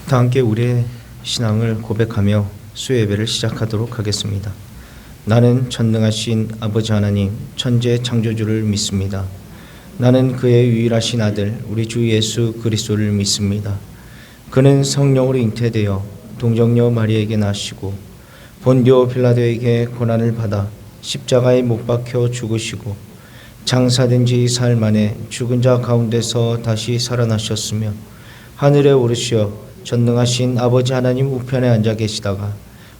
다 함께 우리의 신앙을 고백하며 수요 예배를 시작하도록 하겠습니다. 나는 전능하신 아버지 하나님 천재 창조주를 믿습니다. 나는 그의 유일하신 아들 우리 주 예수 그리스도를 믿습니다. 그는 성령으로 잉태되어 동정녀 마리에게 나시고 본디오 빌라도에게 고난을 받아 십자가에 못 박혀 죽으시고 장사된 지 사흘 만에 죽은 자 가운데서 다시 살아나셨으며 하늘에 오르시어 전능하신 아버지 하나님 우편에 앉아 계시다가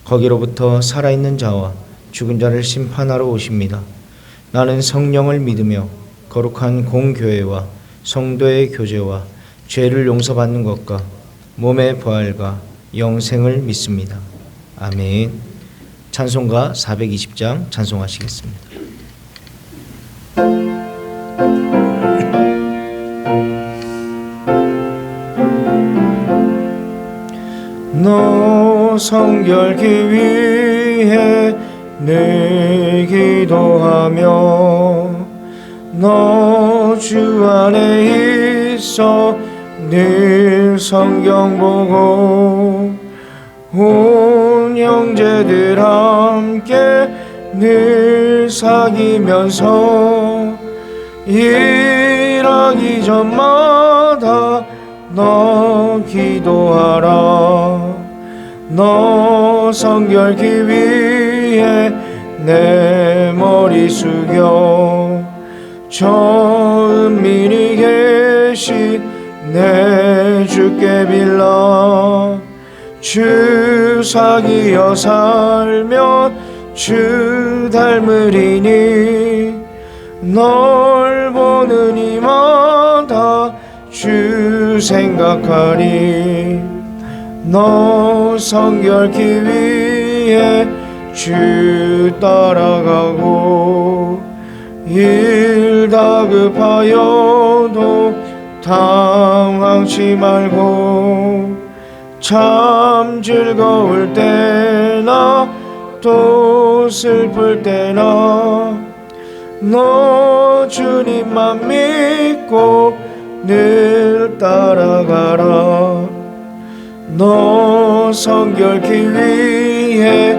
거기로부터 살아있는 자와 죽은 자를 심판하러 오십니다. 나는 성령을 믿으며 거룩한 공교회와 성도의 교제와 죄를 용서받는 것과 몸의 부활과 영생을 믿습니다. 아멘. 찬송가 420장 찬송하시겠습니다. 너 성결케 위해 늘 기도하며 너 주 안에 있어 늘 성경 보고 온 형제들 함께 늘 사귀면서 일하기 전마다 너 기도하라. 너 성결케 위해 내 머리 숙여 저 은밀히 계신 내 주께 빌라. 주 사귀어 살면 주 닮으리니 널 보는 이마다 주 생각하리. 너 성결케 위해 주 따라가고 일 다급하여도 당황치 말고 참 즐거울 때나 또 슬플 때나 너 주님만 믿고 늘 따라가라. 너 성결케 위해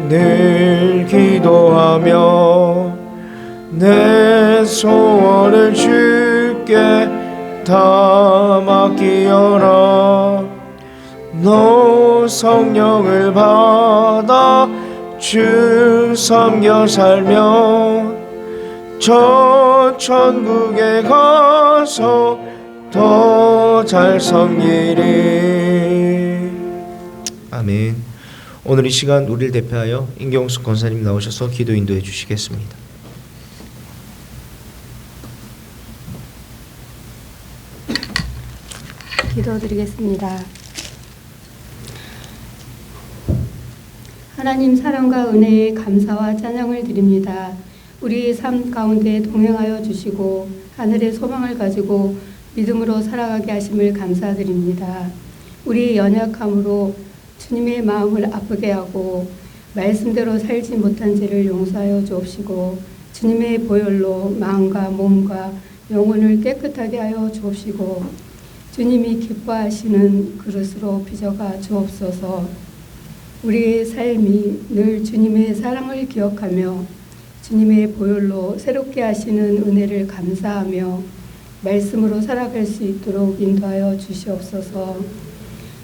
늘 기도하며 내 소원을 주께 다 맡기어라. 너 성령을 받아 주 섬겨 살면 저 천국에 가서 더 잘 섬기리. 아멘. 오늘 이 시간 우리를 대표하여 임경숙 권사님 나오셔서 기도 인도해 주시겠습니다. 기도드리겠습니다. 하나님 사랑과 은혜에 감사와 찬양을 드립니다. 우리의 삶 가운데 동행하여 주시고 하늘의 소망을 가지고 믿음으로 살아가게 하심을 감사드립니다. 우리의 연약함으로 주님의 마음을 아프게 하고 말씀대로 살지 못한 죄를 용서하여 주옵시고 주님의 보혈로 마음과 몸과 영혼을 깨끗하게 하여 주옵시고 주님이 기뻐하시는 그릇으로 빚어가 주옵소서. 우리의 삶이 늘 주님의 사랑을 기억하며 주님의 보혈로 새롭게 하시는 은혜를 감사하며 말씀으로 살아갈 수 있도록 인도하여 주시옵소서.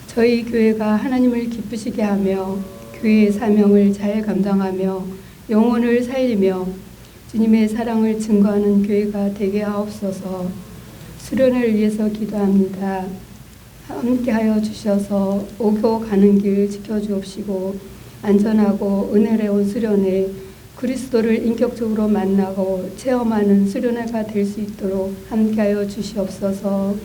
저희 교회가 하나님을 기쁘시게 하며 교회의 사명을 잘 감당하며 영혼을 살리며 주님의 사랑을 증거하는 교회가 되게 하옵소서. 수련을 위해서 기도합니다. 함께하여 주셔서 오고 가는 길 지켜주옵시고 안전하고 은혜로운 수련회 그리스도를 인격적으로 만나고 체험하는 수련회가 될 수 있도록 함께하여 주시옵소서.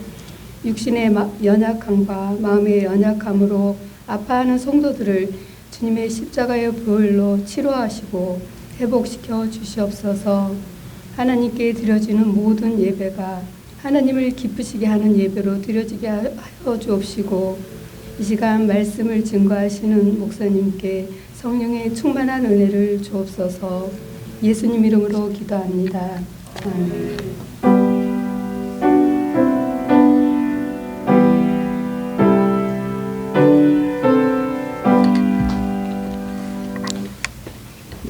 육신의 연약함과 마음의 연약함으로 아파하는 성도들을 주님의 십자가의 보혈로 치료하시고 회복시켜 주시옵소서. 하나님께 드려지는 모든 예배가 하나님을 기쁘시게 하는 예배로 드려지게 하여 주옵시고 이 시간 말씀을 증거하시는 목사님께 성령의 충만한 은혜를 주옵소서. 예수님 이름으로 기도합니다. 아멘.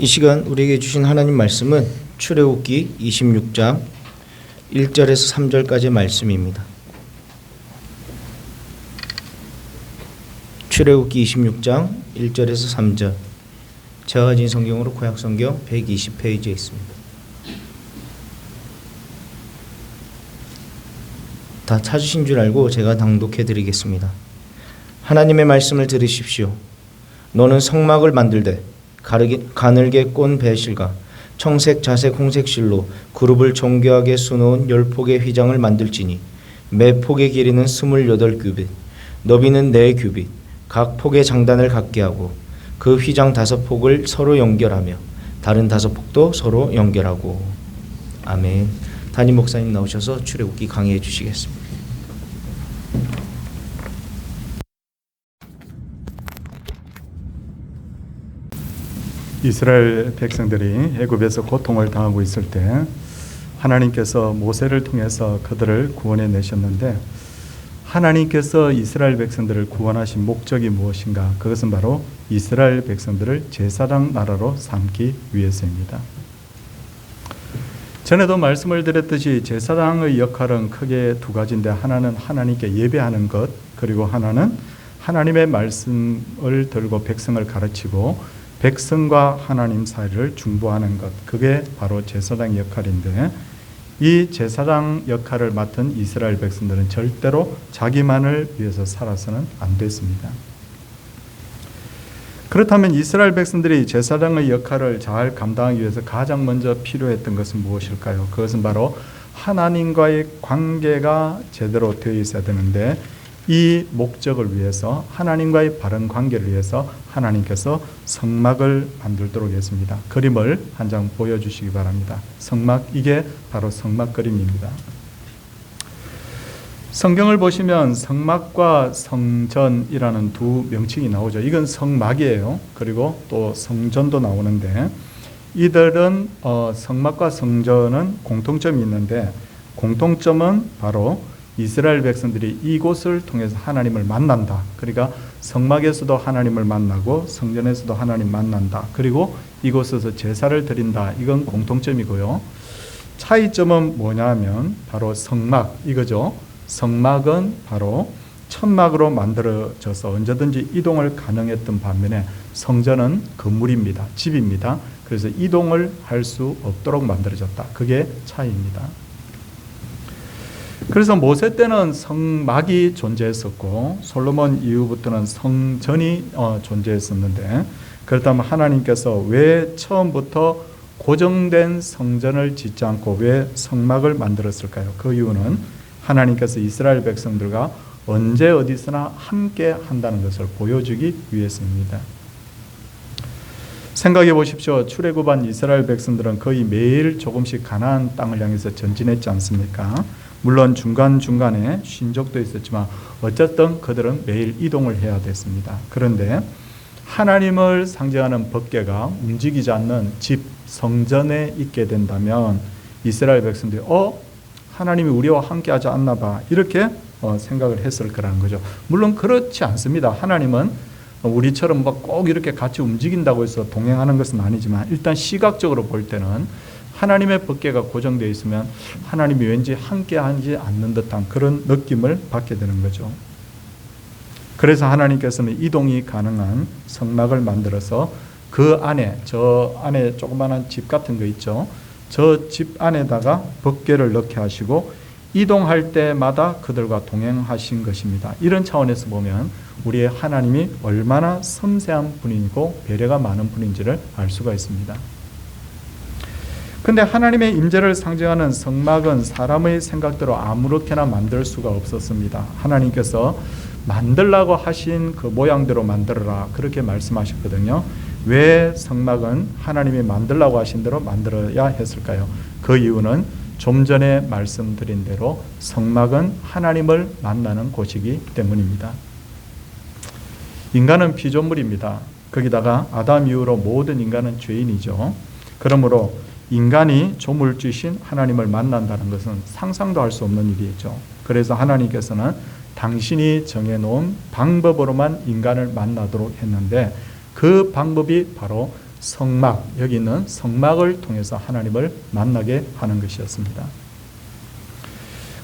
이 시간 우리에게 주신 하나님 말씀은 출애굽기 26장 1절에서 3절까지의 말씀입니다. 출애굽기 26장 1절에서 3절, 제가 가진 성경으로 구약성경 120페이지에 있습니다. 다 찾으신 줄 알고 제가 낭독해 드리겠습니다. 하나님의 말씀을 들으십시오. 너는 성막을 만들되 가늘게 꼰 배실과 청색, 자색, 홍색 실로 그룹을 정교하게 수놓은 10폭의 휘장을 만들지니 매 폭의 길이는 28규빗, 너비는 4규빗, 각 폭의 장단을 갖게 하고 그 휘장 5폭을 서로 연결하며 다른 5폭도 서로 연결하고. 아멘. 담임 목사님 나오셔서 출애굽기 강의해 주시겠습니다. 이스라엘 백성들이 애굽에서 고통을 당하고 있을 때 하나님께서 모세를 통해서 그들을 구원해 내셨는데, 하나님께서 이스라엘 백성들을 구원하신 목적이 무엇인가? 그것은 바로 이스라엘 백성들을 제사장 나라로 삼기 위해서입니다. 전에도 말씀을 드렸듯이 제사장의 역할은 크게 두 가지인데, 하나는 하나님께 예배하는 것, 그리고 하나는 하나님의 말씀을 들고 백성을 가르치고 백성과 하나님 사이를 중보하는 것, 그게 바로 제사장 역할인데, 이 제사장 역할을 맡은 이스라엘 백성들은 절대로 자기만을 위해서 살아서는 안 됐습니다. 그렇다면 이스라엘 백성들이 제사장의 역할을 잘 감당하기 위해서 가장 먼저 필요했던 것은 무엇일까요? 그것은 바로 하나님과의 관계가 제대로 되어 있어야 되는데, 이 목적을 위해서, 하나님과의 바른 관계를 위해서 하나님께서 성막을 만들도록 했습니다. 그림을 한 장 보여주시기 바랍니다. 성막, 이게 바로 성막 그림입니다. 성경을 보시면 성막과 성전이라는 두 명칭이 나오죠. 이건 성막이에요. 그리고 또 성전도 나오는데, 이들은 성막과 성전은 공통점이 있는데, 공통점은 바로 이스라엘 백성들이 이곳을 통해서 하나님을 만난다. 그러니까 성막에서도 하나님을 만나고 성전에서도 하나님 만난다. 그리고 이곳에서 제사를 드린다. 이건 공통점이고요. 차이점은 뭐냐면 바로 성막, 이거죠. 성막은 바로 천막으로 만들어져서 언제든지 이동을 가능했던 반면에 성전은 건물입니다. 집입니다. 그래서 이동을 할 수 없도록 만들어졌다. 그게 차이입니다. 그래서 모세 때는 성막이 존재했었고, 솔로몬 이후부터는 성전이 존재했었는데, 그렇다면 하나님께서 왜 처음부터 고정된 성전을 짓지 않고 왜 성막을 만들었을까요? 그 이유는 하나님께서 이스라엘 백성들과 언제 어디서나 함께 한다는 것을 보여주기 위해서입니다. 생각해 보십시오. 출애굽한 이스라엘 백성들은 거의 매일 조금씩 가나안 땅을 향해서 전진했지 않습니까? 물론 중간중간에 쉰 적도 있었지만 어쨌든 그들은 매일 이동을 해야 됐습니다. 그런데 하나님을 상징하는 법궤가 움직이지 않는 집, 성전에 있게 된다면 이스라엘 백성들이 하나님이 우리와 함께 하지 않나 봐, 이렇게 생각을 했을 거라는 거죠. 물론 그렇지 않습니다. 하나님은 우리처럼 꼭 이렇게 같이 움직인다고 해서 동행하는 것은 아니지만, 일단 시각적으로 볼 때는 하나님의 법궤가 고정되어 있으면 하나님이 왠지 함께하지 않는 듯한 그런 느낌을 받게 되는 거죠. 그래서 하나님께서는 이동이 가능한 성막을 만들어서 그 안에, 저 안에 조그마한 집 같은 거 있죠. 저 집 안에다가 법궤를 넣게 하시고 이동할 때마다 그들과 동행하신 것입니다. 이런 차원에서 보면 우리의 하나님이 얼마나 섬세한 분이고 배려가 많은 분인지를 알 수가 있습니다. 근데 하나님의 임재를 상징하는 성막은 사람의 생각대로 아무렇게나 만들 수가 없었습니다. 하나님께서 만들라고 하신 그 모양대로 만들어라, 그렇게 말씀하셨거든요. 왜 성막은 하나님이 만들라고 하신 대로 만들어야 했을까요? 그 이유는 좀 전에 말씀드린 대로 성막은 하나님을 만나는 곳이기 때문입니다. 인간은 피조물입니다. 거기다가 아담 이후로 모든 인간은 죄인이죠. 그러므로 인간이 조물주신 하나님을 만난다는 것은 상상도 할 수 없는 일이죠. 그래서 하나님께서는 당신이 정해놓은 방법으로만 인간을 만나도록 했는데, 그 방법이 바로 성막, 여기 있는 성막을 통해서 하나님을 만나게 하는 것이었습니다.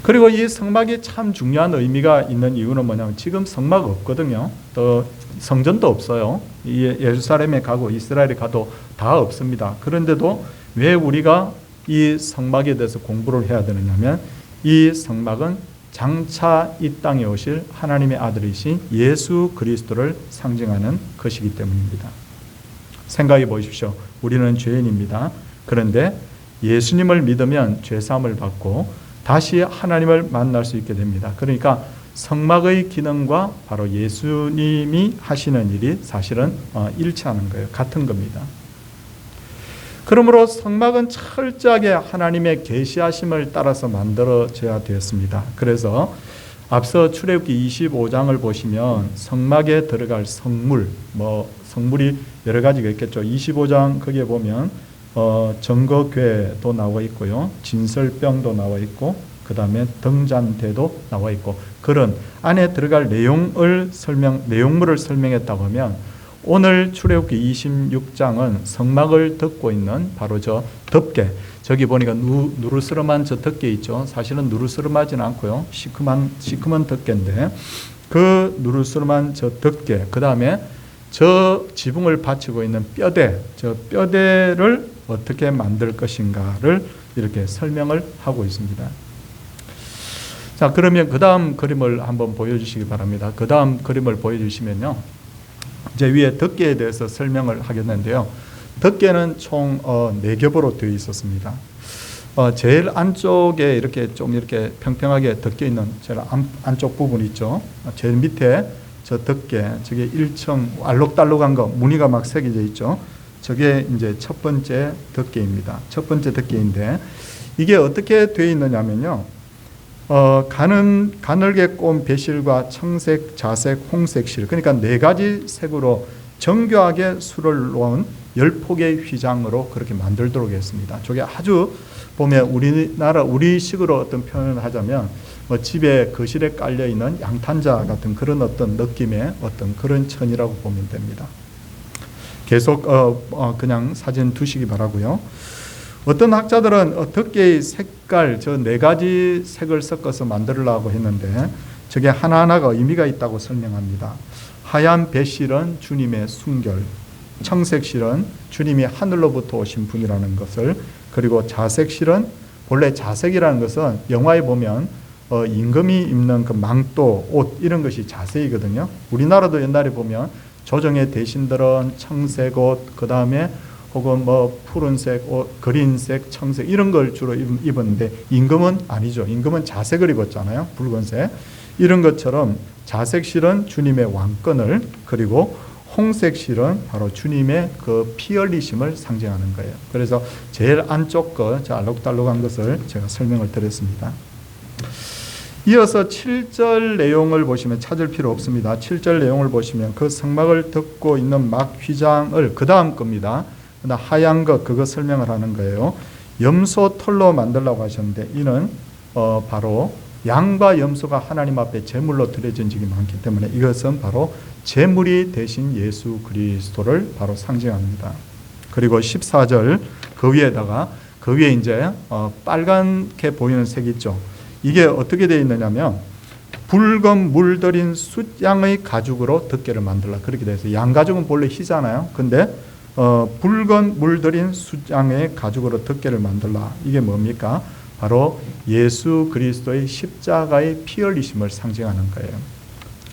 그리고 이 성막이 참 중요한 의미가 있는 이유는 뭐냐면 지금 성막 없거든요. 또 성전도 없어요. 예루살렘에 가고 이스라엘에 가도 다 없습니다. 그런데도 왜 우리가 이 성막에 대해서 공부를 해야 되느냐면 이 성막은 장차 이 땅에 오실 하나님의 아들이신 예수 그리스도를 상징하는 것이기 때문입니다. 생각해 보십시오. 우리는 죄인입니다. 그런데 예수님을 믿으면 죄사함을 받고 다시 하나님을 만날 수 있게 됩니다. 그러니까 성막의 기능과 바로 예수님이 하시는 일이 사실은 일치하는 거예요. 같은 겁니다. 그러므로 성막은 철저하게 하나님의 계시하심을 따라서 만들어져야 되었습니다. 그래서 앞서 출애굽기 25장을 보시면 성막에 들어갈 성물, 성물이 여러 가지가 있겠죠. 25장 거기에 보면 정거궤도 나와 있고요. 진설병도 나와 있고 그 다음에 등잔대도 나와 있고 그런 안에 들어갈 내용물을 설명했다고 하면 오늘 출애굽기 26장은 성막을 덮고 있는 바로 저 덮개, 저기 보니까 누르스름한 저 덮개 있죠. 사실은 누르스름하지는 않고요. 시커먼 덮개인데 그 누르스름한 저 덮개, 그 다음에 저 지붕을 받치고 있는 뼈대, 저 뼈대를 어떻게 만들 것인가를 이렇게 설명을 하고 있습니다. 자, 그러면 그 다음 그림을 한번 보여주시기 바랍니다. 그 다음 그림을 보여주시면요. 이제 위에 덮개에 대해서 설명을 하겠는데요. 덮개는 총 4겹으로 되어 있었습니다. 제일 안쪽에 이렇게 좀 이렇게 평평하게 덮여 있는 제일 안쪽 부분 있죠. 제일 밑에 저 덮개, 저게 1층 알록달록한 거, 무늬가 막 새겨져 있죠. 저게 이제 첫 번째 덮개입니다. 첫 번째 덮개인데 이게 어떻게 되어 있느냐면요. 가늘게 꼰 배실과 청색, 자색, 홍색 실, 그러니까 4가지 색으로 정교하게 수를 놓은 10폭의 휘장으로 그렇게 만들도록 했습니다. 저게 아주 보면 우리식으로 어떤 표현을 하자면 집에 거실에 깔려 있는 양탄자 같은 그런 어떤 느낌의 어떤 그런 천이라고 보면 됩니다. 계속 그냥 사진 두시기 바라고요. 어떤 학자들은 덮개의 색깔, 저 4가지 색을 섞어서 만들려고 했는데 저게 하나하나가 의미가 있다고 설명합니다. 하얀 배실은 주님의 순결, 청색실은 주님이 하늘로부터 오신 분이라는 것을, 그리고 자색실은 본래 자색이라는 것은 영화에 보면 임금이 입는 그 망토, 옷 이런 것이 자색이거든요. 우리나라도 옛날에 보면 조정의 대신들은 청색 옷, 그 다음에 혹은 푸른색 옷, 그린색, 청색 이런 걸 주로 입었는데 임금은 아니죠. 임금은 자색을 입었잖아요. 붉은색. 이런 것처럼 자색실은 주님의 왕권을, 그리고 홍색실은 바로 주님의 그 피 흘리심을 상징하는 거예요. 그래서 제일 안쪽 거, 저 알록달록한 것을 제가 설명을 드렸습니다. 이어서 7절 내용을 보시면 찾을 필요 없습니다. 7절 내용을 보시면 그 성막을 덮고 있는 막 휘장을 그 다음 겁니다. 하얀 것, 그거 설명을 하는 거예요. 염소 털로 만들라고 하셨는데 이는 바로 양과 염소가 하나님 앞에 제물로 드려진 적이 많기 때문에 이것은 바로 제물이 되신 예수 그리스도를 바로 상징합니다. 그리고 14절 그 위에다가 그 위에 이제 빨갛게 보이는 색이 있죠. 이게 어떻게 되어 있느냐면 붉은 물들인 숫양의 가죽으로 덮개를 만들라 그렇게 되어 있어요. 양 가죽은 본래 희잖아요. 근데 붉은 물들인 숫양의 가죽으로 덮개를 만들라. 이게 뭡니까? 바로 예수 그리스도의 십자가의 피 흘리심을 상징하는 거예요.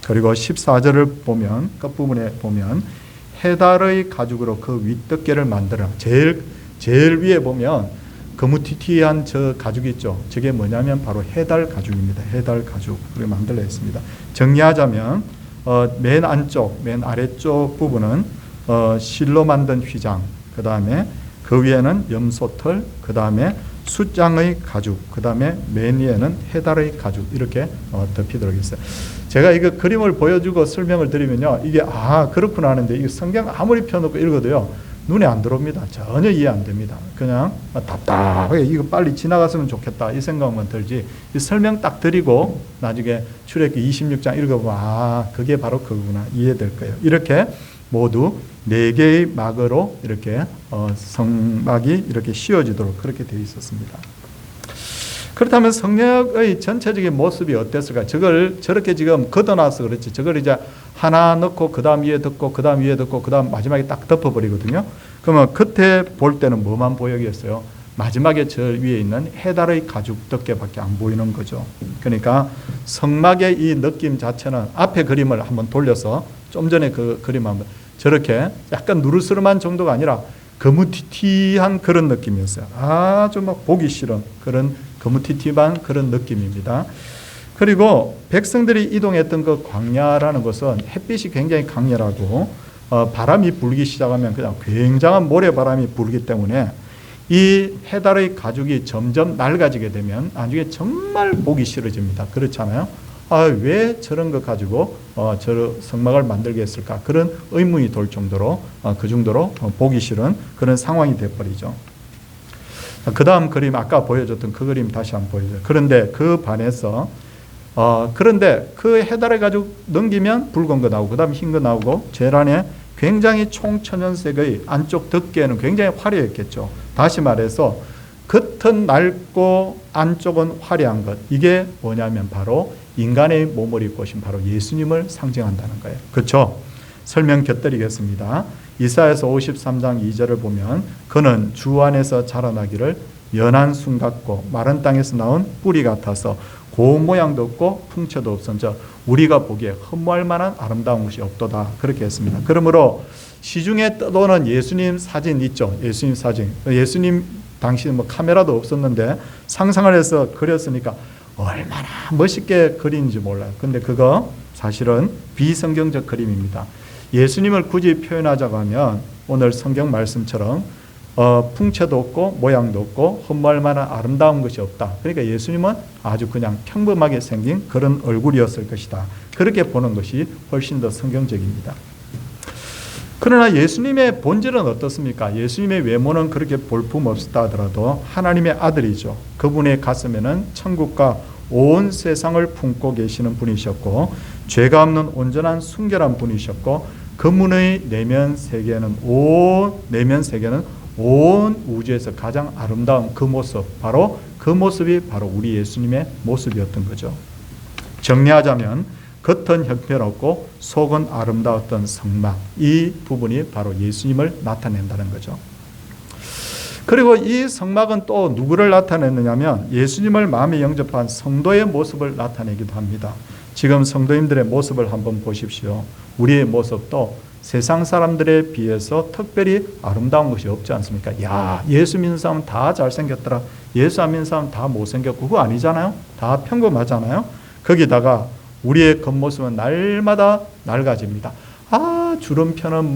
그리고 14절을 보면 끝부분에 보면 해달의 가죽으로 그 윗덮개를 만들어. 제일 위에 보면 거무튀튀한 저 가죽 있죠. 저게 뭐냐면 바로 해달 가죽입니다. 해달 가죽 그렇게 만들어 있습니다. 정리하자면 맨 안쪽, 맨 아래쪽 부분은 실로 만든 휘장, 그 다음에 그 위에는 염소털, 그 다음에 숫장의 가죽, 그 다음에 맨 위에는 해달의 가죽 이렇게 덮이도록 했어요. 제가 이거 그림을 보여주고 설명을 드리면요, 이게 그렇구나 하는데 이거 성경 아무리 펴놓고 읽어도요 눈에 안 들어옵니다. 전혀 이해 안 됩니다. 그냥 답답하게 이거 빨리 지나갔으면 좋겠다 이 생각만 들지, 이 설명 딱 드리고 나중에 출애굽기 26장 읽어보면 그게 바로 그거구나 이해될 거예요. 이렇게 모두 4개의 막으로 이렇게 성막이 이렇게 씌워지도록 그렇게 되어 있었습니다. 그렇다면 성막의 전체적인 모습이 어땠을까? 저걸 저렇게 지금 걷어놔서 그렇지. 저걸 이제 하나 넣고 그 다음 위에 덮고 그 다음 위에 덮고 그 다음 마지막에 딱 덮어버리거든요. 그러면 겉에 볼 때는 뭐만 보이겠어요? 마지막에 저 위에 있는 해달의 가죽 덮개밖에 안 보이는 거죠. 그러니까 성막의 이 느낌 자체는 앞에 그림을 한번 돌려서 좀 전에 그 그림 한번 저렇게 약간 누르스름한 정도가 아니라 거무튀튀한 그런 느낌이었어요. 아주 막 보기 싫은 그런 거무튀튀한 그런 느낌입니다. 그리고 백성들이 이동했던 그 광야라는 것은 햇빛이 굉장히 강렬하고 바람이 불기 시작하면 그냥 굉장한 모래바람이 불기 때문에 이 해달의 가죽이 점점 낡아지게 되면 나중에 정말 보기 싫어집니다. 그렇잖아요. 왜 저런 거 가지고 저 성막을 만들게 했을까? 그런 의문이 돌 정도로 그 정도로 보기 싫은 그런 상황이 돼버리죠. 그 다음 그림 아까 보여줬던 그 그림 다시 한번 보여줘요. 그런데 그 반에서 그런데 그 해달의 가죽 넘기면 붉은 거 나오고 그 다음 흰 거 나오고 제일 안에 굉장히 총천연색의 안쪽 덮개는 굉장히 화려했겠죠. 다시 말해서 겉은 낡고 안쪽은 화려한 것. 이게 뭐냐면 바로 인간의 몸을 입고 오신 바로 예수님을 상징한다는 거예요. 그렇죠? 설명 곁들이겠습니다. 이사야서 53장 2절을 보면 그는 주 안에서 자라나기를 연한 순 같고 마른 땅에서 나온 뿌리 같아서 고운 모양도 없고 풍채도 없은 저 우리가 보기에 흠모할 만한 아름다운 것이 없도다. 그렇게 했습니다. 그러므로 시중에 떠도는 예수님 사진 있죠. 예수님 사진. 예수님 당시 뭐 카메라도 없었는데 상상을 해서 그렸으니까 얼마나 멋있게 그린지 몰라요. 근데 그거 사실은 비성경적 그림입니다. 예수님을 굳이 표현하자고 하면 오늘 성경 말씀처럼 풍채도 없고 모양도 없고 흠모할 만한 아름다운 것이 없다. 그러니까 예수님은 아주 그냥 평범하게 생긴 그런 얼굴이었을 것이다. 그렇게 보는 것이 훨씬 더 성경적입니다. 그러나 예수님의 본질은 어떻습니까? 예수님의 외모는 그렇게 볼품없었다 하더라도 하나님의 아들이죠. 그분의 가슴에는 천국과 온 세상을 품고 계시는 분이셨고 죄가 없는 온전한 순결한 분이셨고 그분의 내면 세계는 온 우주에서 가장 아름다운 그 모습, 바로 그 모습이 바로 우리 예수님의 모습이었던 거죠. 정리하자면 겉은 형편없고 속은 아름다웠던 성막, 이 부분이 바로 예수님을 나타낸다는 거죠. 그리고 이 성막은 또 누구를 나타내느냐면 예수님을 마음에 영접한 성도의 모습을 나타내기도 합니다. 지금 성도님들의 모습을 한번 보십시오. 우리의 모습도 세상 사람들에 비해서 특별히 아름다운 것이 없지 않습니까? 야, 예수 믿는 사람은 다 잘생겼더라. 예수 안 믿는 사람은 다 못생겼고 그거 아니잖아요. 다 평범하잖아요. 거기다가 우리의 겉모습은 날마다 낡아집니다. 주름펴는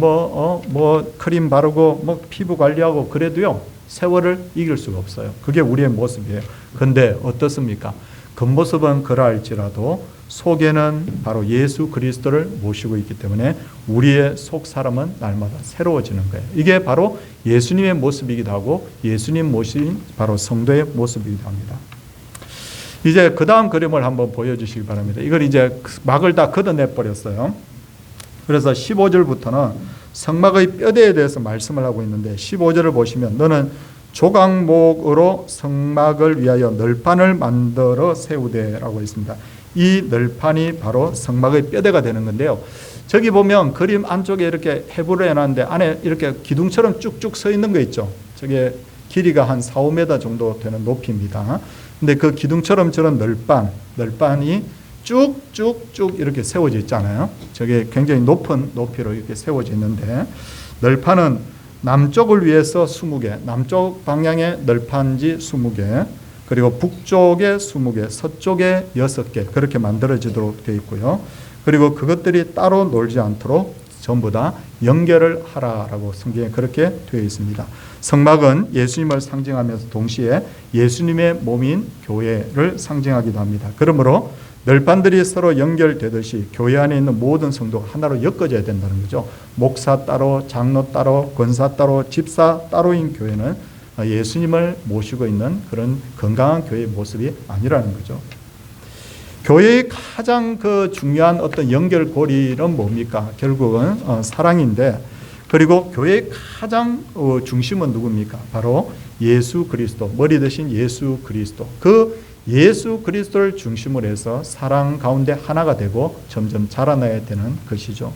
크림 바르고 피부 관리하고 그래도요 세월을 이길 수가 없어요. 그게 우리의 모습이에요. 근데 어떻습니까? 겉모습은 그러할지라도 속에는 바로 예수 그리스도를 모시고 있기 때문에 우리의 속 사람은 날마다 새로워지는 거예요. 이게 바로 예수님의 모습이기도 하고 예수님 모신 바로 성도의 모습이기도 합니다. 이제 그 다음 그림을 한번 보여주시기 바랍니다. 이걸 이제 막을 다 걷어내 버렸어요. 그래서 15절부터는 성막의 뼈대에 대해서 말씀을 하고 있는데 15절을 보시면 너는 조각목으로 성막을 위하여 널판을 만들어 세우되라고 있습니다. 이 널판이 바로 성막의 뼈대가 되는 건데요. 저기 보면 그림 안쪽에 이렇게 해부를 해놨는데 안에 이렇게 기둥처럼 쭉쭉 서 있는 거 있죠. 저게 길이가 한 4, 5m 정도 되는 높이입니다. 근데 그 기둥처럼 저런 널판이 쭉쭉쭉 이렇게 세워져 있잖아요. 저게 굉장히 높은 높이로 이렇게 세워져 있는데 널판은 남쪽을 위해서 20개, 남쪽 방향의 널판지 20개, 그리고 북쪽에 20개, 서쪽에 6개 그렇게 만들어지도록 되어 있고요. 그리고 그것들이 따로 놀지 않도록 전부 다 연결을 하라라고 성경에 그렇게 되어 있습니다. 성막은 예수님을 상징하면서 동시에 예수님의 몸인 교회를 상징하기도 합니다. 그러므로 널판들이 서로 연결되듯이 교회 안에 있는 모든 성도가 하나로 엮어져야 된다는 거죠. 목사 따로, 장로 따로, 권사 따로, 집사 따로인 교회는 예수님을 모시고 있는 그런 건강한 교회의 모습이 아니라는 거죠. 교회의 가장 그 중요한 어떤 연결고리는 뭡니까? 결국은 사랑인데, 그리고 교회의 가장 중심은 누굽니까? 바로 예수 그리스도, 머리 대신 예수 그리스도. 그 예수 그리스도를 중심으로 해서 사랑 가운데 하나가 되고 점점 자라나야 되는 것이죠.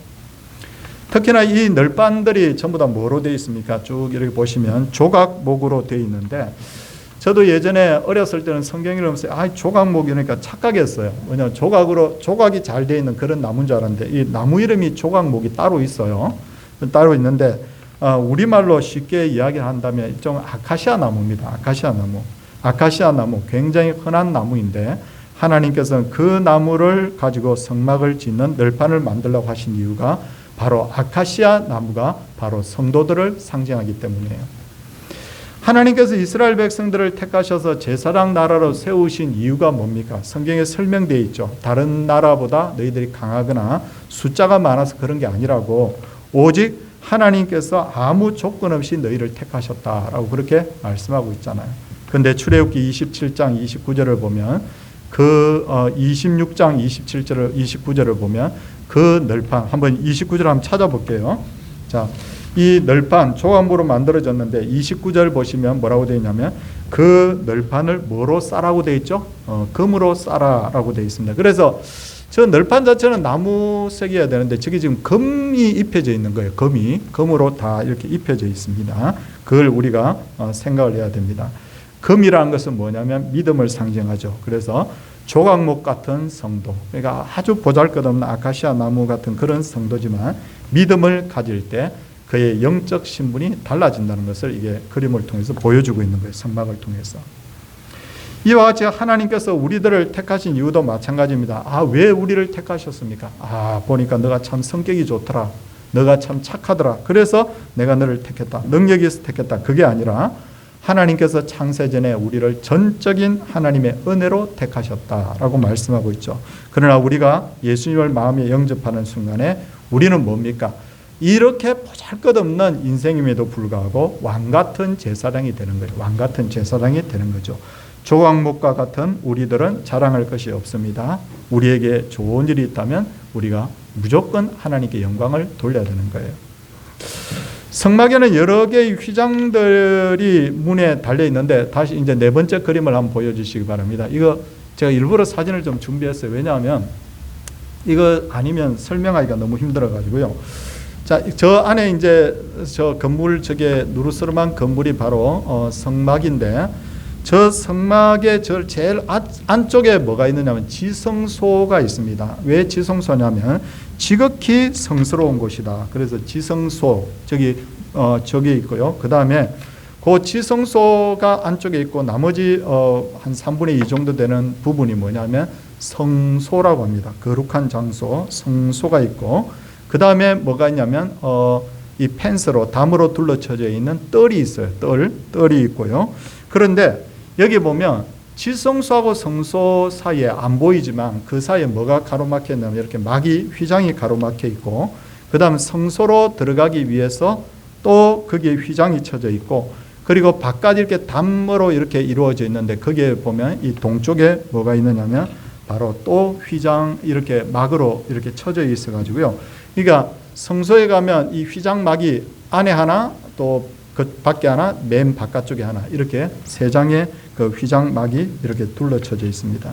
특히나 이 널판들이 전부 다 뭐로 되어 있습니까? 쭉 이렇게 보시면 조각목으로 되어 있는데, 저도 예전에 어렸을 때는 성경 읽으면서 조각목 이러니까 착각했어요. 왜냐하면 조각이 잘 되어 있는 그런 나무인 줄 알았는데, 이 나무 이름이 조각목이 따로 있어요. 따로 있는데, 우리말로 쉽게 이야기를 한다면 일종 아카시아 나무입니다. 아카시아 나무 굉장히 흔한 나무인데, 하나님께서는 그 나무를 가지고 성막을 짓는 널판을 만들려고 하신 이유가 바로 아카시아 나무가 바로 성도들을 상징하기 때문이에요. 하나님께서 이스라엘 백성들을 택하셔서 제사장 나라로 세우신 이유가 뭡니까? 성경에 설명되어 있죠. 다른 나라보다 너희들이 강하거나 숫자가 많아서 그런 게 아니라고, 오직 하나님께서 아무 조건 없이 너희를 택하셨다라고 그렇게 말씀하고 있잖아요. 그런데 출애굽기 27장 29절을 보면, 그 26장 29절을 보면 그 널판, 한번 29절 한번 찾아볼게요. 자, 이 널판 조각모로 만들어졌는데 29절 보시면 뭐라고 되어 있냐면, 그 널판을 뭐로 싸라고 되어 있죠? 금으로 싸라라고 되어 있습니다. 그래서 저 널판 자체는 나무색이어야 되는데 저기 지금 금이 입혀져 있는 거예요. 금으로 다 이렇게 입혀져 있습니다. 그걸 우리가 생각을 해야 됩니다. 금이라는 것은 뭐냐면 믿음을 상징하죠. 그래서 조각목 같은 성도, 그러니까 아주 보잘것없는 아카시아 나무 같은 그런 성도지만 믿음을 가질 때 그의 영적 신분이 달라진다는 것을 이게 그림을 통해서 보여주고 있는 거예요. 성막을 통해서. 이와 같이 하나님께서 우리들을 택하신 이유도 마찬가지입니다. 왜 우리를 택하셨습니까? 보니까 너가 참 성격이 좋더라. 너가 참 착하더라. 그래서 내가 너를 택했다. 능력이 있어서 택했다. 그게 아니라 하나님께서 창세전에 우리를 전적인 하나님의 은혜로 택하셨다라고 말씀하고 있죠. 그러나 우리가 예수님을 마음에 영접하는 순간에 우리는 뭡니까? 이렇게 보잘것없는 인생임에도 불구하고 왕같은 제사장이 되는 거예요. 왕같은 제사장이 되는 거죠. 조각목과 같은 우리들은 자랑할 것이 없습니다. 우리에게 좋은 일이 있다면 우리가 무조건 하나님께 영광을 돌려야 되는 거예요. 성막에는 여러 개의 휘장들이 문에 달려 있는데, 다시 이제 네 번째 그림을 한번 보여주시기 바랍니다. 이거 제가 일부러 사진을 좀 준비했어요. 왜냐하면 이거 아니면 설명하기가 너무 힘들어가지고요. 자, 저 안에 이제 저 건물, 저게 누르스름한 건물이 바로 성막인데, 저 성막의 저 제일 안쪽에 뭐가 있느냐면 지성소가 있습니다. 왜 지성소냐면 지극히 성스러운 곳이다. 그래서 지성소 저기 있고요. 그 다음에 그 지성소가 안쪽에 있고 나머지 한 3분의 2 정도 되는 부분이 뭐냐면 성소라고 합니다. 거룩한 장소, 성소가 있고, 그 다음에 뭐가 있냐면 이 펜스로 담으로 둘러쳐져 있는 뜰이 있어요. 뜰이 있고요. 그런데 여기 보면 지성소하고 성소 사이에 안 보이지만 그 사이에 뭐가 가로막혀 있냐면 이렇게 휘장이 가로막혀 있고, 그 다음 성소로 들어가기 위해서 또 거기에 휘장이 쳐져 있고, 그리고 바깥 이렇게 담으로 이렇게 이루어져 있는데 거기에 보면 이 동쪽에 뭐가 있느냐면 바로 또 휘장 이렇게 막으로 이렇게 쳐져 있어 가지고요. 그러니까 성소에 가면 이 휘장막이 안에 하나, 또 그 밖에 하나, 맨 바깥쪽에 하나, 이렇게 세 장의 그 휘장막이 이렇게 둘러쳐져 있습니다.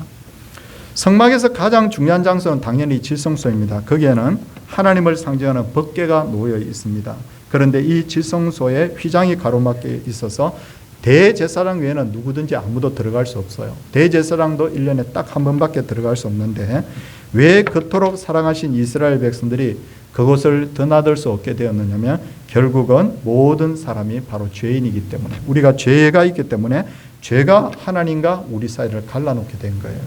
성막에서 가장 중요한 장소는 당연히 지성소입니다. 거기에는 하나님을 상징하는 법궤가 놓여 있습니다. 그런데 이 지성소에 휘장이 가로막혀 있어서 대제사장 외에는 누구든지 아무도 들어갈 수 없어요. 대제사장도 1년에 딱 한 번밖에 들어갈 수 없는데, 왜 그토록 사랑하신 이스라엘 백성들이 그곳을 드나들 수 없게 되었느냐면 결국은 모든 사람이 바로 죄인이기 때문에, 우리가 죄가 있기 때문에 죄가 하나님과 우리 사이를 갈라놓게 된 거예요.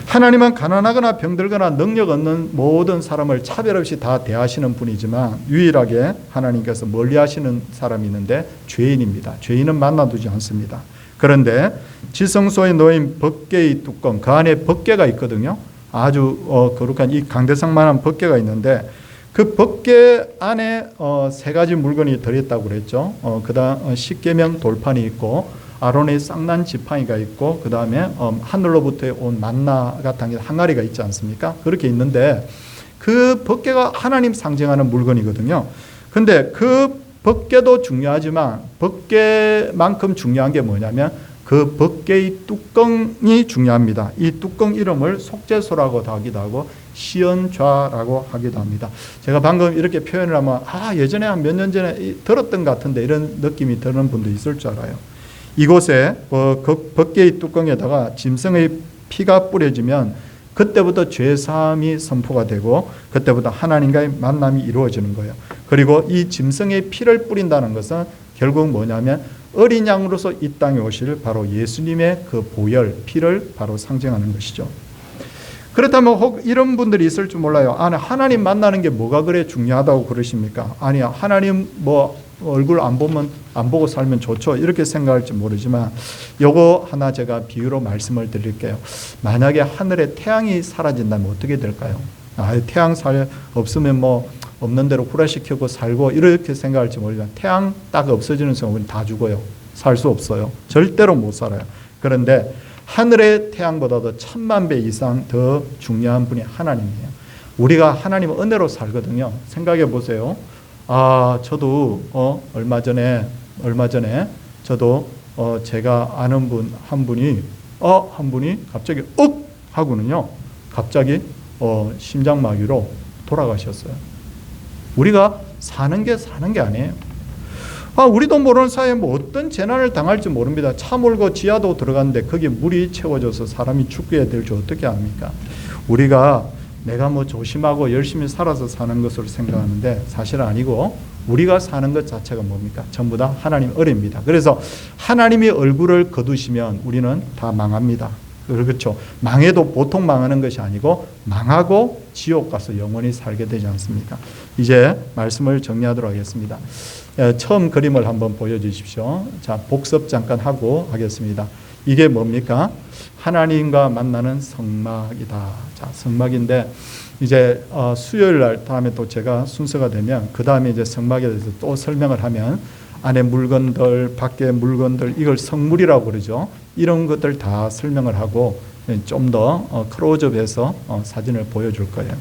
하나님은 가난하거나 병들거나 능력 없는 모든 사람을 차별 없이 다 대하시는 분이지만, 유일하게 하나님께서 멀리하시는 사람이 있는데 죄인입니다. 죄인은 만나두지 않습니다. 그런데 지성소에 놓인 법궤의 뚜껑, 그 안에 법궤가 있거든요. 아주 거룩한 이 강대상만한 법궤가 있는데, 그 법궤 안에 세 가지 물건이 들어있다고 그랬죠. 그다음 십계명 돌판이 있고, 아론의 쌍난 지팡이가 있고 그 다음에 하늘로부터 온 만나가 담긴 항아리가 있지 않습니까? 그렇게 있는데 그 법궤가 하나님 상징하는 물건이거든요. 근데 그 법궤도 중요하지만 법궤만큼 중요한 게 뭐냐면 그 법궤의 뚜껑이 중요합니다. 이 뚜껑 이름을 속죄소라고 하기도 하고 시연좌라고 하기도 합니다. 제가 방금 이렇게 표현을 하면 예전에 한 몇 년 전에 들었던 것 같은데 이런 느낌이 드는 분도 있을 줄 알아요. 이곳에 그 법궤의 뚜껑에다가 짐승의 피가 뿌려지면 그때부터 죄사함이 선포가 되고 그때부터 하나님과의 만남이 이루어지는 거예요. 그리고 이 짐승의 피를 뿌린다는 것은 결국 뭐냐면 어린 양으로서 이 땅에 오실 바로 예수님의 그 보혈, 피를 바로 상징하는 것이죠. 그렇다면 혹 이런 분들이 있을 줄 몰라요. 하나님 만나는 게 뭐가 그래 중요하다고 그러십니까? 아니야, 하나님 뭐 얼굴 안 보고 살면 좋죠. 이렇게 생각할지 모르지만 요거 하나 제가 비유로 말씀을 드릴게요. 만약에 하늘에 태양이 사라진다면 어떻게 될까요? 태양 없으면 뭐 없는 대로 구라시키고 살고 이렇게 생각할지 모르지만 태양 딱 없어지는 순간 우리는 다 죽어요. 살 수 없어요. 절대로 못 살아요. 그런데 하늘의 태양보다도 1000만 배 이상 더 중요한 분이 하나님이에요. 우리가 하나님은 은혜로 살거든요. 생각해 보세요. 저도 얼마 전에 저도 제가 아는 분 한 분이 갑자기 하고는요. 갑자기 심장마비로 돌아가셨어요. 우리가 사는 게 아니에요. 우리도 모르는 사이에 뭐 어떤 재난을 당할지 모릅니다. 차 몰고 지하도 들어갔는데 거기에 물이 채워져서 사람이 죽게 될 줄 어떻게 압니까? 우리가 내가 뭐 조심하고 열심히 살아서 사는 것으로 생각하는데 사실 아니고 우리가 사는 것 자체가 뭡니까? 전부 다 하나님 은혜입니다. 그래서 하나님의 얼굴을 거두시면 우리는 다 망합니다. 그렇죠. 망해도 보통 망하는 것이 아니고 망하고 지옥 가서 영원히 살게 되지 않습니까? 이제 말씀을 정리하도록 하겠습니다. 처음 그림을 한번 보여주십시오. 자, 복습 잠깐 하고 하겠습니다. 이게 뭡니까? 하나님과 만나는 성막이다. 자, 성막인데 이제 수요일 날 다음에 또 제가 순서가 되면 그 다음에 이제 성막에 대해서 또 설명을 하면 안에 물건들, 밖에 물건들 이걸 성물이라고 그러죠. 이런 것들 다 설명을 하고 좀 더 클로즈업해서 사진을 보여줄 거예요.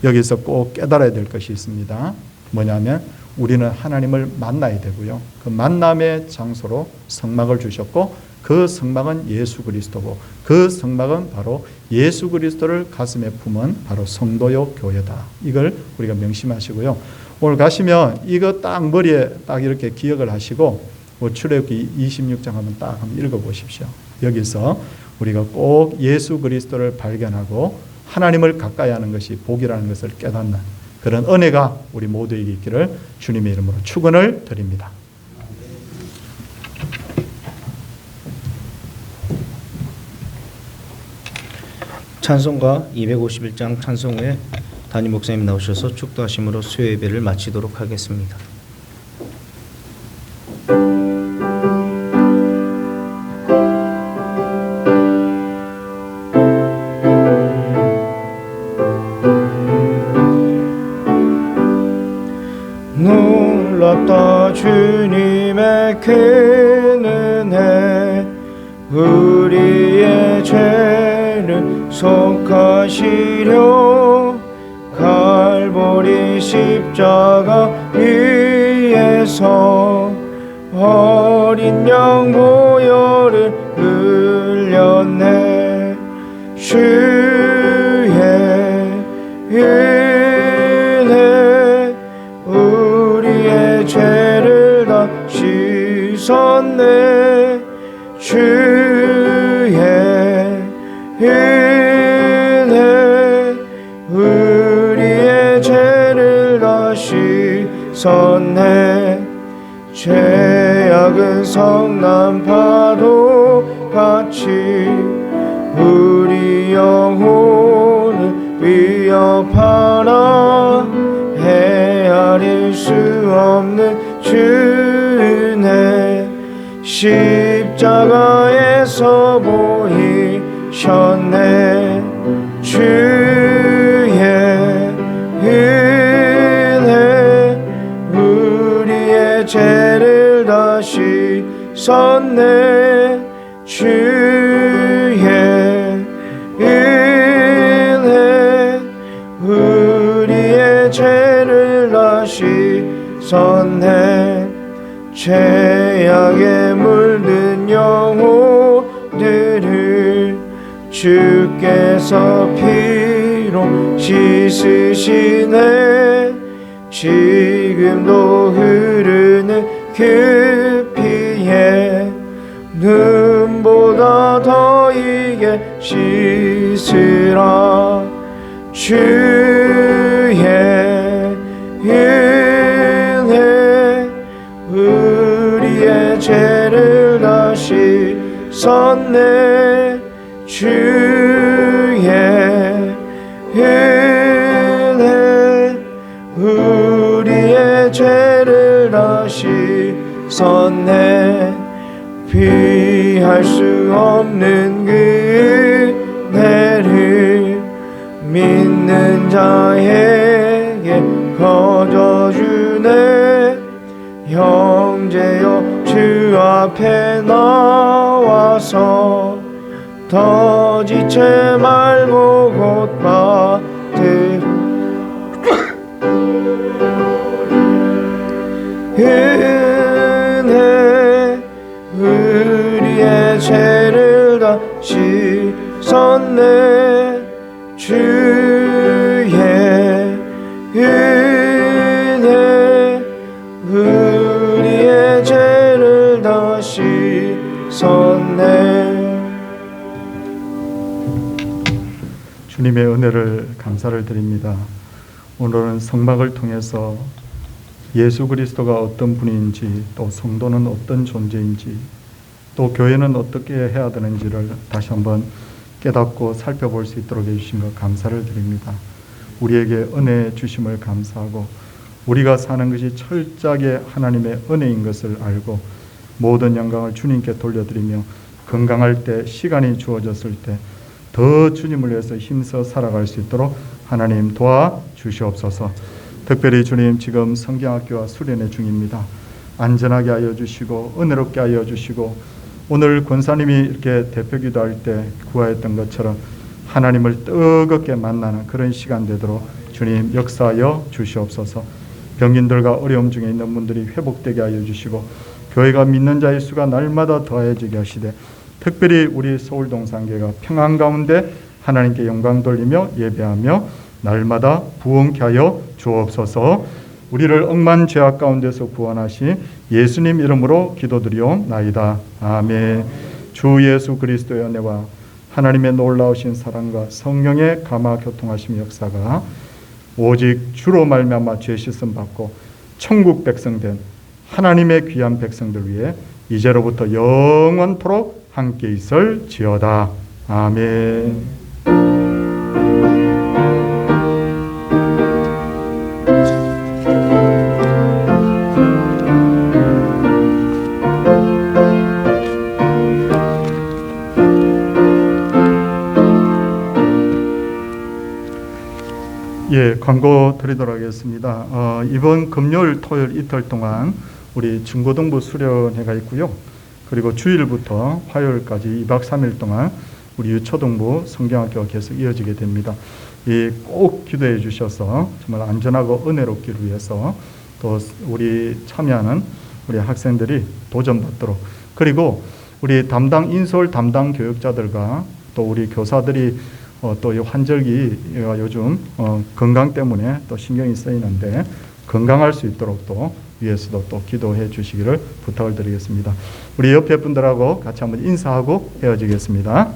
여기서 꼭 깨달아야 될 것이 있습니다. 뭐냐면 우리는 하나님을 만나야 되고요. 그 만남의 장소로 성막을 주셨고 그 성막은 예수 그리스도고 그 성막은 바로 예수 그리스도를 가슴에 품은 바로 성도요 교회다. 이걸 우리가 명심하시고요. 오늘 가시면 이거 딱 머리에 딱 이렇게 기억을 하시고 출애굽기 26장 한번 읽어보십시오. 여기서 우리가 꼭 예수 그리스도를 발견하고 하나님을 가까이 하는 것이 복이라는 것을 깨닫는 그런 은혜가 우리 모두에게 있기를 주님의 이름으로 축원을 드립니다. 찬송가 251장 찬송 후에 담임 목사님 나오셔서 축도하심으로 수요 예배를 마치도록 하겠습니다. 놀랍다 주님의 큰 은혜 우리의 죄를 속하시려 갈보리 십자가 위에서 어린 양 보혈을 흘렸네. 주의 은혜 우리의 죄를 다 씻었네. 주의 은혜 우리의 죄를 다 씻었네. 죄악은 성난 파도 같이 우리 영혼을 위협하나 헤아릴 수 없는 주네. 십자가에서 보이셨네. 주의 은혜 우리의 죄를 다 씻었네. 죄를 다시 씻었네. 죄악에 물든 영혼들을 주께서 피로 씻으시네. 지금도 흐르는 그 피에 눈보다 더 이게 씻으라. 주의 은혜 우리의 죄를 다시 씻었네. 주의 은혜 우리의 죄를 다시 씻었네. 피할 수 없는 그 은혜를 믿는 자에게 거저주네. 형제여 주 앞에 나와서 더 지체 말고 곧 받으 은혜 우리의 죄를 다 씻었네. 주의 은혜 우리의 죄를 다 씻었네. 주님의 은혜를 감사를 드립니다. 오늘은 성막을 통해서 예수 그리스도가 어떤 분인지, 또 성도는 어떤 존재인지, 또 교회는 어떻게 해야 되는지를 다시 한번 깨닫고 살펴볼 수 있도록 해주신 것 감사를 드립니다. 우리에게 은혜 주심을 감사하고 우리가 사는 것이 철저하게 하나님의 은혜인 것을 알고 모든 영광을 주님께 돌려드리며 건강할 때, 시간이 주어졌을 때 더 주님을 위해서 힘써 살아갈 수 있도록 하나님 도와주시옵소서. 특별히 주님, 지금 성경학교와 수련회 중입니다. 안전하게 하여 주시고 은혜롭게 하여 주시고, 오늘 권사님이 이렇게 대표 기도할 때 구하였던 것처럼 하나님을 뜨겁게 만나는 그런 시간 되도록 주님 역사하여 주시옵소서. 병인들과 어려움 중에 있는 분들이 회복되게 하여 주시고, 교회가 믿는 자의 수가 날마다 더해지게 하시되, 특별히 우리 서울동산교회가 평안 가운데 하나님께 영광 돌리며 예배하며 날마다 부흥케 하여 주옵소서. 우리를 억만 죄악 가운데서 구원하신 예수님 이름으로 기도드리옵나이다. 아멘. 주 예수 그리스도의 은혜와 하나님의 놀라우신 사랑과 성령의 감화 교통하심 역사가 오직 주로 말미암아 죄 씻음 받고 천국 백성 된 하나님의 귀한 백성들 위해 이제로부터 영원토록 함께 있을지어다. 아멘. 예, 광고 드리도록 하겠습니다. 이번 금요일, 토요일 이틀 동안 우리 중고등부 수련회가 있고요. 그리고 주일부터 화요일까지 2박 3일 동안 우리 유초등부 성경학교가 계속 이어지게 됩니다. 꼭 기도해 주셔서 정말 안전하고 은혜롭기를 위해서 또 우리 참여하는 우리 학생들이 도전받도록, 그리고 우리 담당 인솔 담당 교육자들과 또 우리 교사들이 또 이 환절기가 요즘 건강 때문에 또 신경이 쓰이는데 건강할 수 있도록 또 위해서도 또 기도해 주시기를 부탁을 드리겠습니다. 우리 옆에 분들하고 같이 한번 인사하고 헤어지겠습니다.